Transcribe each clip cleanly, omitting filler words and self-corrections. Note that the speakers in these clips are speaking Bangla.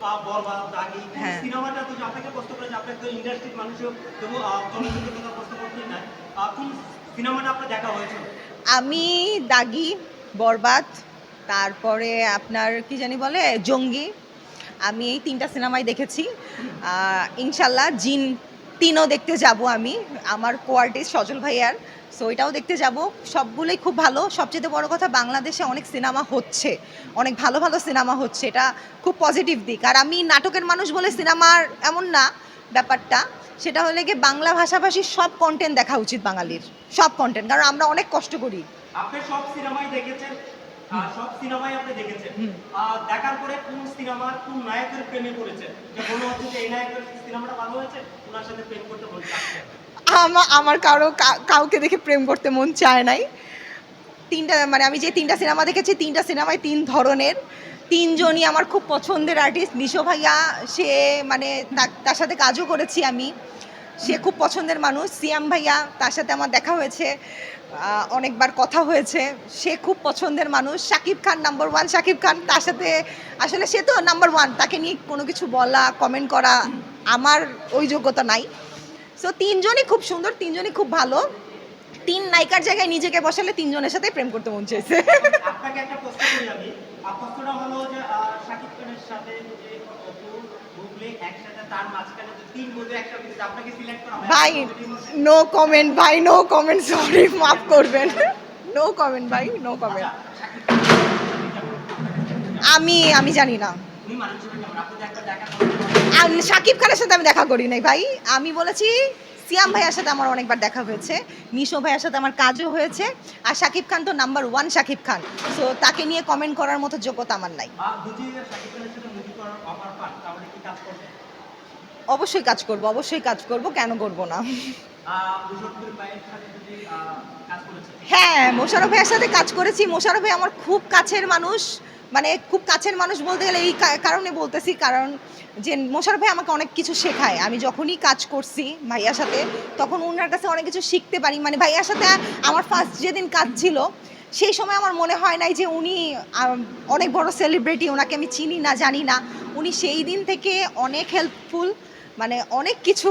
হ্যাঁ, আমি দাগি, বরবাদ, তারপরে আপনার কি জানি বলে জঙ্গি, আমি এই ৩টা সিনেমাই দেখেছি। ইনশাল্লাহ জিন ৩ও দেখতে যাব আমি, আমার কো-আর্টিস্ট সজল ভাইয়ার। সো এটাও দেখতে যাব। সবগুলোই খুব ভালো। সবচেয়ে বড় কথা বাংলাদেশে অনেক সিনেমা হচ্ছে, অনেক ভালো ভালো সিনেমা হচ্ছে, এটা খুব পজিটিভ দিক। আর আমি নাটকের মানুষ বলে সিনেমার এমন না ব্যাপারটা, সেটা হলে গিয়ে বাংলা ভাষাভাষীর সব কন্টেন্ট দেখা উচিত বাঙালির, সব কন্টেন্ট, কারণ আমরা অনেক কষ্ট করি। আপনি সব সিনেমাই দেখেছেন, সব সিনেমাই আপনি দেখেছেন, দেখার পরে কোন সিনেমার কোন নায়কের প্রেমে পড়েছেন, যে মনে হচ্ছে যে এই নায়কের সিনেমাটা ভালো হয়েছে, ওনার সাথে প্রেম করতে মন চাচ্ছে? আমার কাউকে দেখে প্রেম করতে মন চায় নাই। ৩টা মানে আমি যে ৩টা সিনেমা দেখেছি, ৩টা সিনেমায় ৩ ধরনের, ৩ জনই আমার খুব পছন্দের আর্টিস্ট। নিশো ভাইয়া, সে মানে তার সাথে কাজও করেছি আমি, সে খুব পছন্দের মানুষ। সিয়াম ভাইয়া, তার সাথে আমার দেখা হয়েছে, অনেকবার কথা হয়েছে, সে খুব পছন্দের মানুষ। শাকিব খান নাম্বার 1, শাকিব খান, তার সাথে আসলে সে তো নাম্বার 1, তাকে নিয়ে কোনো কিছু বলা, কমেন্ট করা আমার ওই যোগ্যতা নাই। সো ৩ জনই খুব সুন্দর, ৩ জনই খুব ভালো। ৩ নায়িকার জায়গায় নিজেকে বসালে ৩ জনের সাথে প্রেম করতে মন চাইছে। আপনাকে একটা প্রশ্ন করি আমি। প্রশ্নটা হলো যে শাকিব খানের সাথে যে অপু বুবলি একসাথে, তার মাঝখানে যে ৩ বন্ধু একসাথে, আপনাকে সিলেক্ট করা হয়? ভাই নো কমেন্ট, ভাই নো কমেন্ট, সরি, মাফ করবেন। নো কমেন্ট ভাই, নো কমেন্ট। আমি জানি না। উনি মানুষ হিসেবে কেমন? আপনাদের একটা দেখা শাকিব খানের সাথে আমি দেখা করি নাই ভাই। আমি বলেছি সিয়াম ভাইয়ার সাথে আমার অনেকবার দেখা হয়েছে, নিশো ভাইয়ার সাথে আমার কাজও হয়েছে। আর শাকিব খান তো নাম্বার 1 শাকিব খান, সো তাকে নিয়ে কমেন্ট করার মতো যোগ্যতা আমার নাই। যদি শাকিব খানের সাথে মুভি করার অফার পান, তাহলে কি কাজ করবেন? অবশ্যই কাজ করব, অবশ্যই কাজ করব, কেন করব না। মুশারফ ভাইয়ের সাথে যদি কাজ করেছেন? হ্যাঁ, মোশাররফ ভাইয়ের সাথে কাজ করেছি। মোশাররফ ভাই আমার খুব কাছের মানুষ, মানে খুব কাছের মানুষ বলতে গেলে এই কারণে বলতেছি, কারণ যে মোশাররফ ভাই আমাকে অনেক কিছু শেখায়। আমি যখনই কাজ করছি ভাইয়ার সাথে, তখন ওনার কাছে অনেক কিছু শিখতে পারি। মানে ভাইয়ার সাথে আমার ফার্স্ট যেদিন কাজ ছিল, সেই সময় আমার মনে হয় নাই যে উনি অনেক বড় সেলিব্রিটি, ওনাকে আমি চিনি না, জানি না। উনি সেই দিন থেকে অনেক হেল্পফুল, মানে অনেক কিছু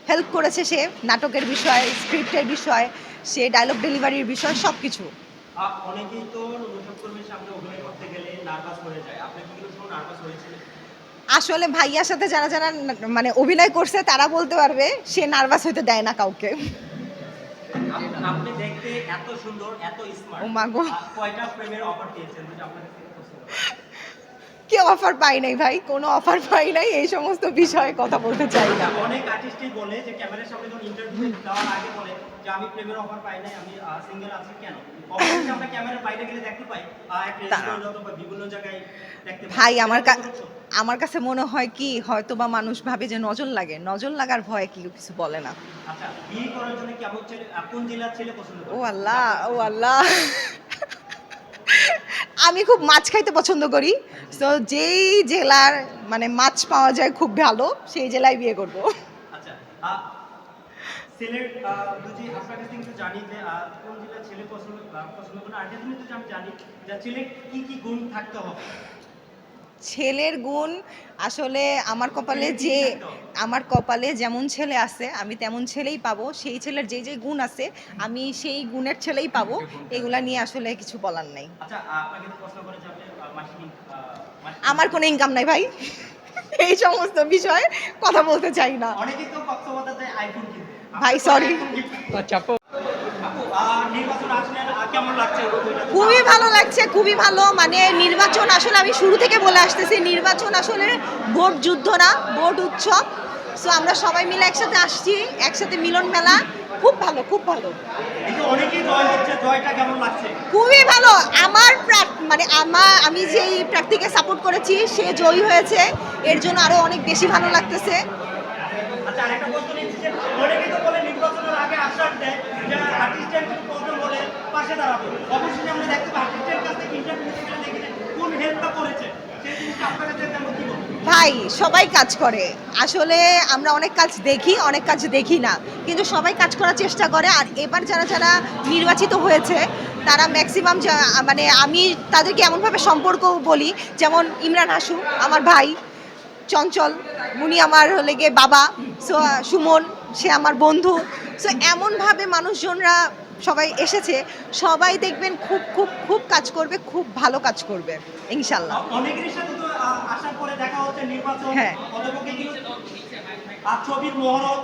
হেল্প করেছে। সে নাটকের বিষয়, স্ক্রিপ্টের বিষয়, সে ডায়লগ ডেলিভারির বিষয়, সব কিছু। অনেকেই তো মুশারফ করিমের সামনে অভিনয় করতে গেলে নার্ভাস হয়ে যায়। আপনি কি কোনো সময় নার্ভাস হয়েছিলেন? আসলে ভাইয়ার সাথে যারা যারা মানে অভিনয় করছে তারা বলতে পারবে, সে নার্ভাস হইতে দেয় না কাউকে। আপনি দেখতে এত সুন্দর, এত ও স্মার্ট, মা গো, কয়টা প্রেমের অফার পেয়েছেন যেটা আপনার কাছে পছন্দ? কি অফার পাই নাই ভাই, কোনো অফার পাই নাই, এই সমস্ত বিষয়ে কথা বলতে চাই না। অনেক আর্টিস্টই বলে যে ক্যামেরার সামনে যখন ইন্টারভিউ দেওয়ার আগে বলে যে আমি প্রেমের অফার পাই নাই, আমি সিঙ্গেল আছি। কেন? অবশ্যই আমরা ক্যামেরার বাইরে গেলে দেখতে পাই, একটা রেস্টুরেন্ট অথবা বিভিন্ন জায়গায় দেখতে পাই। ভাই আমার কাছে মনে হয় কি, হয়তো বা মানুষ ভাবে যে নজর লাগে, নজর লাগার ভয়ে কি কিছু বলে না। আচ্ছা, বিয়ে করার জন্য কেমন ছেলে, কোন জেলার ছেলে পছন্দ ও করেন? আল্লাহ, ও আল্লাহ, আমি খুব মাছ খাইতে পছন্দ করি। তো যেই জেলার মানে মাছ পাওয়া যায় খুব ভালো, সেই জেলায় বিয়ে করব। আচ্ছা, ছেলের যদি আপনার কাছে কিন্তু জানি যে কোন জেলার ছেলে পছন্দ পছন্দ করেন, আরেকটা জিনিস যদি আমি জানি যে ছেলে কি কি গুণ থাকতে হবে? ছেলের গুণ আসলে আমার কপালে যেমন ছেলে আছে আমি তেমন ছেলেই পাবো। সেই ছেলের যে যে গুণ আছে আমি সেই গুণের ছেলেই পাবো। এগুলা নিয়ে আসলে কিছু বলার নাই। আচ্ছা, আপনাকে তো প্রশ্ন করে যে আপনি মাসিক আমার কোনো ইনকাম নাই ভাই, এই সমস্ত বিষয়ে কথা বলতে চাই না অনেকেই তো কক্সবাজারে আইফোন কিনবে। ভাই, সরি। আচ্ছা আপু, নির্বাচন আসলে কেমন লাগছে? খুবই ভালো লাগছে, খুবই ভালো। মানে নির্বাচন আসলে আমি শুরু থেকে বলে আসতেছি, নির্বাচন আসলে ভোট যুদ্ধ না, ভোট উৎসব। সো আমরা সবাই মিলে একসাথে আসছি, একসাথে মিলন মেলা, খুব ভালো, খুব ভালো। এই যে অনেকেই জয় হচ্ছে, জয়টা কেমন লাগছে? খুবই ভালো। মানে আমি যেই প্রার্থীকে সাপোর্ট করেছি সে জয়ী হয়েছে, এর জন্য আরো অনেক বেশি ভালো লাগতেছে। আচ্ছা, আরেকটা প্রশ্ন নিচ্ছি যে অনেকেই তো বলে নির্বাচনের আগে আশ্বাস দেয় যে আর্টিস্টের কোনো প্রবলেম হলে পাশে দাঁড়াবো। অবশ্যই আমরা দেখতে পাই আর্টিস্টের কাছ থেকে ইন্টারভিউ থেকে দেখি যে কোন হেল্পটা করেছে, সেই জিনিসটা আপনার কাছে কেমন, কি বলবো? ভাই সবাই কাজ করে, আসলে আমরা অনেক কাজ দেখি, অনেক কাজ দেখি না, কিন্তু সবাই কাজ করার চেষ্টা করে। আর এবার যারা যারা নির্বাচিত হয়েছে তারা ম্যাক্সিমাম, মানে আমি তাদেরকে এমনভাবে সম্পর্ক বলি, যেমন ইমরান হাসু আমার ভাই, চঞ্চল, উনি আমার হলে গিয়ে বাবা। সো সুমন, সে আমার বন্ধু। সো এমনভাবে মানুষজনরা সবাই এসেছে, সবাই দেখবেন খুব খুব খুব কাজ করবে, খুব ভালো কাজ করবে ইনশাল্লাহ। অনেকের সাথে তো আসার পরে দেখা হচ্ছে নির্বাচন হ্যাঁ। অথবা কিন্তু আর ছবির মহরত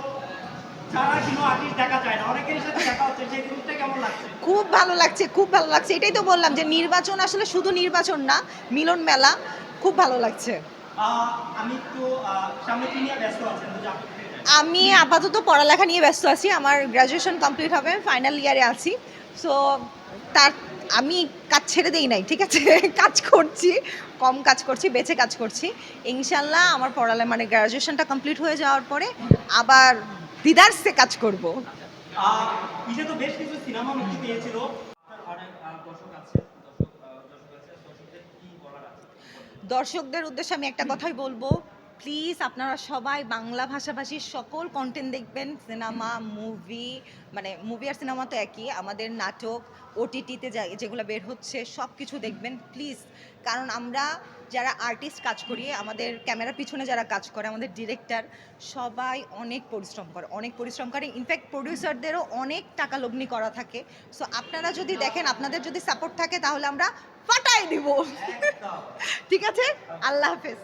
ছাড়া কোনো আর্টিস্ট দেখা যায় না, অনেকের সাথে দেখা হচ্ছে, সেই জিনিসটা কেমন লাগছে? খুব ভালো লাগছে, খুব ভালো লাগছে। এটাই তো বললাম যে নির্বাচন আসলে শুধু নির্বাচন না, মিলন মেলা। খুব ভালো লাগছে। আমি তো সামনে কি নিয়ে ব্যস্ত আছেন তো আমি আপাতত পড়ালেখা নিয়ে ব্যস্ত আছি। আমার গ্র্যাজুয়েশন কমপ্লিট হবে, ফাইনাল ইয়ারে আছি। সো তার আমি কাজ ছেড়ে দেই নাই, ঠিক আছে? কাজ করছি, কম কাজ করছি, বেঁচে কাজ করছি। ইনশাল্লাহ আমার মানে গ্র্যাজুয়েশনটা কমপ্লিট হয়ে যাওয়ার পরে আবার দিদারসে কাজ করব। ঈদে তো বেশ কিছু সিনেমা মুক্তি পেয়েছিল, আপনার অনেক দর্শক আছে, দর্শকদের কি বলার আছে? দর্শকদের উদ্দেশ্যে আমি একটা কথাই বলবো, প্লিজ আপনারা সবাই বাংলা ভাষাভাষী সকল কন্টেন্ট দেখবেন। সিনেমা, মুভি, মানে মুভি আর সিনেমা তো একই, আমাদের নাটক, ওটিটিতে যেগুলো বের হচ্ছে সব কিছু দেখবেন প্লিজ। কারণ আমরা যারা আর্টিস্ট কাজ করি, আমাদের ক্যামেরার পিছনে যারা কাজ করে, আমাদের ডিরেক্টর, সবাই অনেক পরিশ্রম করে, অনেক পরিশ্রম করে। ইনফ্যাক্ট প্রডিউসারদেরও অনেক টাকা লগ্নি করা থাকে। সো আপনারা যদি দেখেন, আপনাদের যদি সাপোর্ট থাকে, তাহলে আমরা ফাটাই দিব। একদম। ঠিক আছে, আল্লাহ হাফেজ।